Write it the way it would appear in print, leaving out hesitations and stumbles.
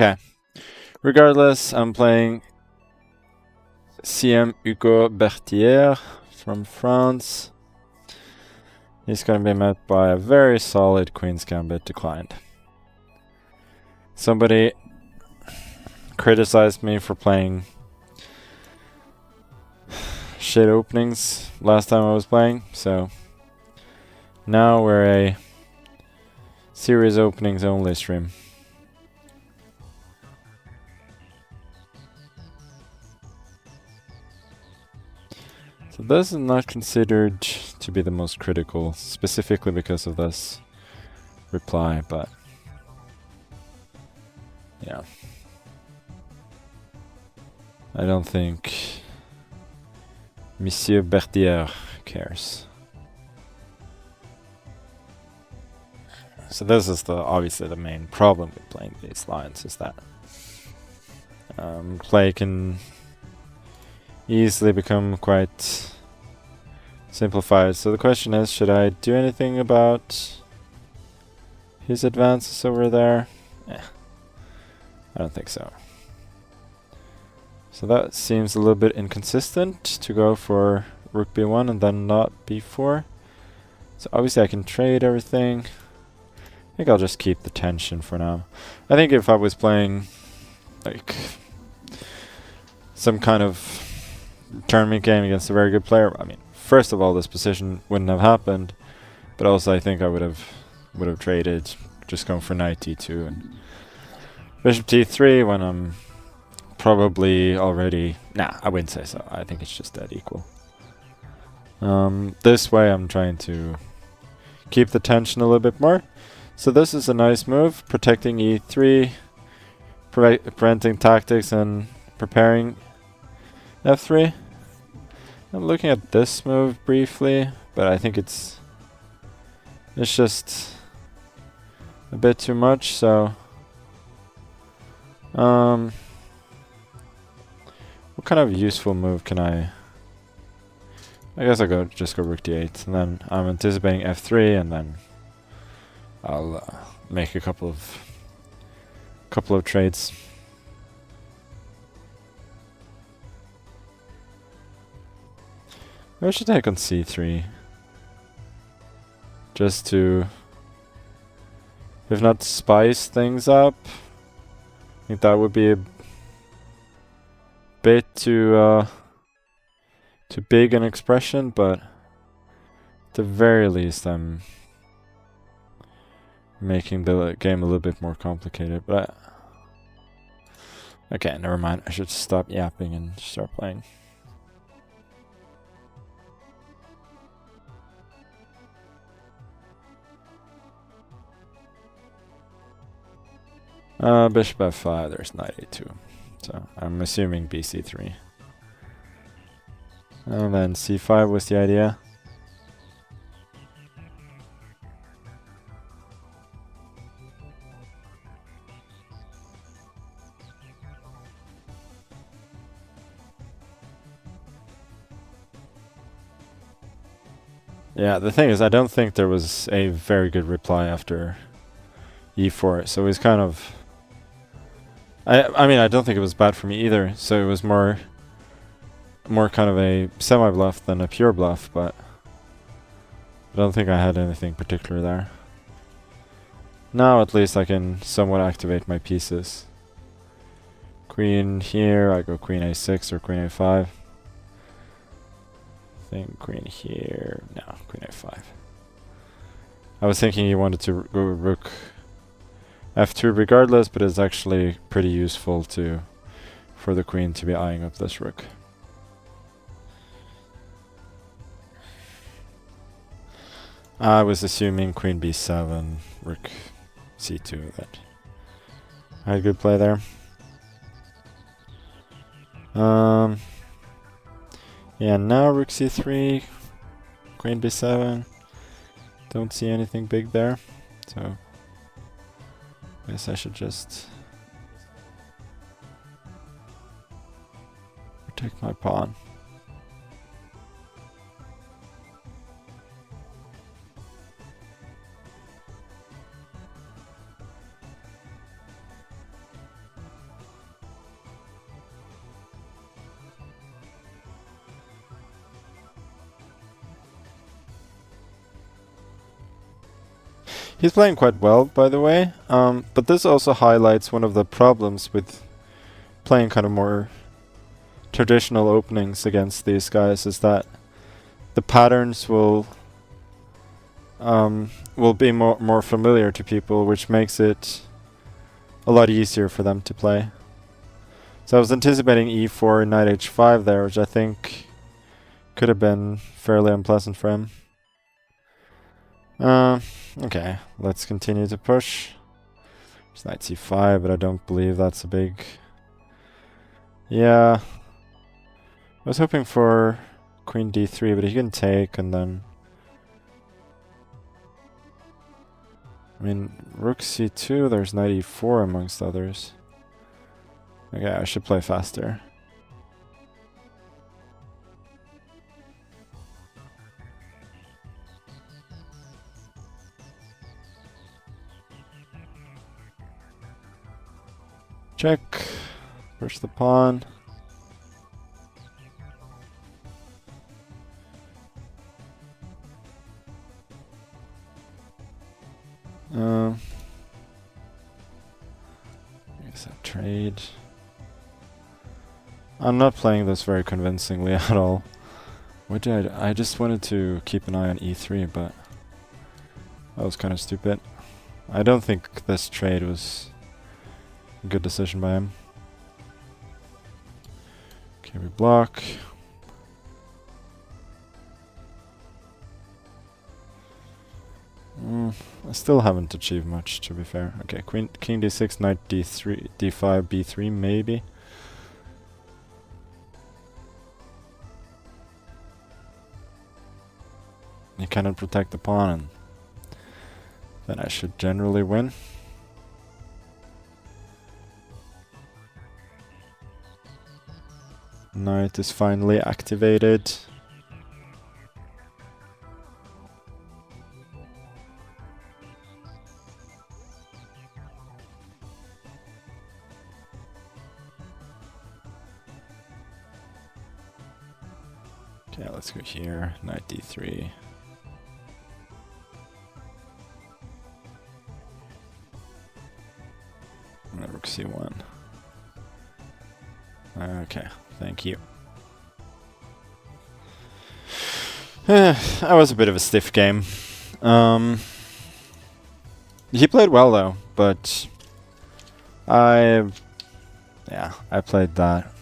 Okay. Regardless, I'm playing CM Hugo Berthier from France. He's going to be met by a very solid Queen's Gambit declined. Somebody criticized me for playing shit openings last time I was playing, so now we're a series openings only stream. So this is not considered to be the most critical, specifically because of this reply, but yeah. I don't think Monsieur Berthier cares. So this is obviously the main problem with playing these lines, is that play can easily become quite simplified. So the question is, should I do anything about his advances over there? I don't think so. So that seems a little bit inconsistent to go for rook b1 and then not b4. So obviously I can trade everything. I think I'll just keep the tension for now. I think if I was playing like some kind of tournament game against a very good player, I mean, first of all, this position wouldn't have happened, but also I think I would have traded, just going for knight d2 and bishop t3 when I'm probably already... Nah, I wouldn't say so. I think it's just dead equal. This way I'm trying to keep the tension a little bit more. So this is a nice move, protecting e3, preventing tactics and preparing f3. I'm looking at this move briefly, but I think it's just a bit too much, so what kind of useful move can I guess I'll just go rook d8, and then I'm anticipating f3, and then I'll make a couple of trades. Maybe I should take on c3, just to, if not spice things up. I think that would be a bit too big an expression, but at the very least I'm making the game a little bit more complicated. But okay, never mind. I should stop yapping and start playing. Bishop f5, there's knight a2. So I'm assuming bc3. And then c5 was the idea. Yeah, the thing is, I don't think there was a very good reply after e4, so it was kind of... I mean, I don't think it was bad for me either, so it was more kind of a semi-bluff than a pure bluff, but I don't think I had anything particular there. Now at least I can somewhat activate my pieces. Queen here, I go queen a6 or queen a5. I think queen here, no, queen a5. I was thinking he wanted to go rook f2 regardless, but it's actually pretty useful for the queen to be eyeing up this rook. I was assuming queen b7, rook c2, that I had good play there. Yeah, now rook c3, queen b7. Don't see anything big there, so I guess I should just protect my pawn. He's playing quite well, by the way, but this also highlights one of the problems with playing kind of more traditional openings against these guys, is that the patterns will be more familiar to people, which makes it a lot easier for them to play. So I was anticipating e4 and knight h5 there, which I think could have been fairly unpleasant for him. Okay, let's continue to push. There's knight c5, but I don't believe that's a big... Yeah. I was hoping for queen d3, but he can take, and then... I mean, rook c2, there's knight e4 amongst others. Okay, I should play faster. Check. Push the pawn. I guess I trade. I'm not playing this very convincingly at all. What did I just wanted to keep an eye on e3, but that was kind of stupid. I don't think this trade was a good decision by him. Okay, we block. I still haven't achieved much, to be fair. Okay, king d6, knight d3, d5, b3 maybe. He cannot protect the pawn, and then I should generally win. Knight is finally activated. Okay, let's go here. Knight d3. And rook c1. Okay, thank you. That was a bit of a stiff game. He played well though, but I played that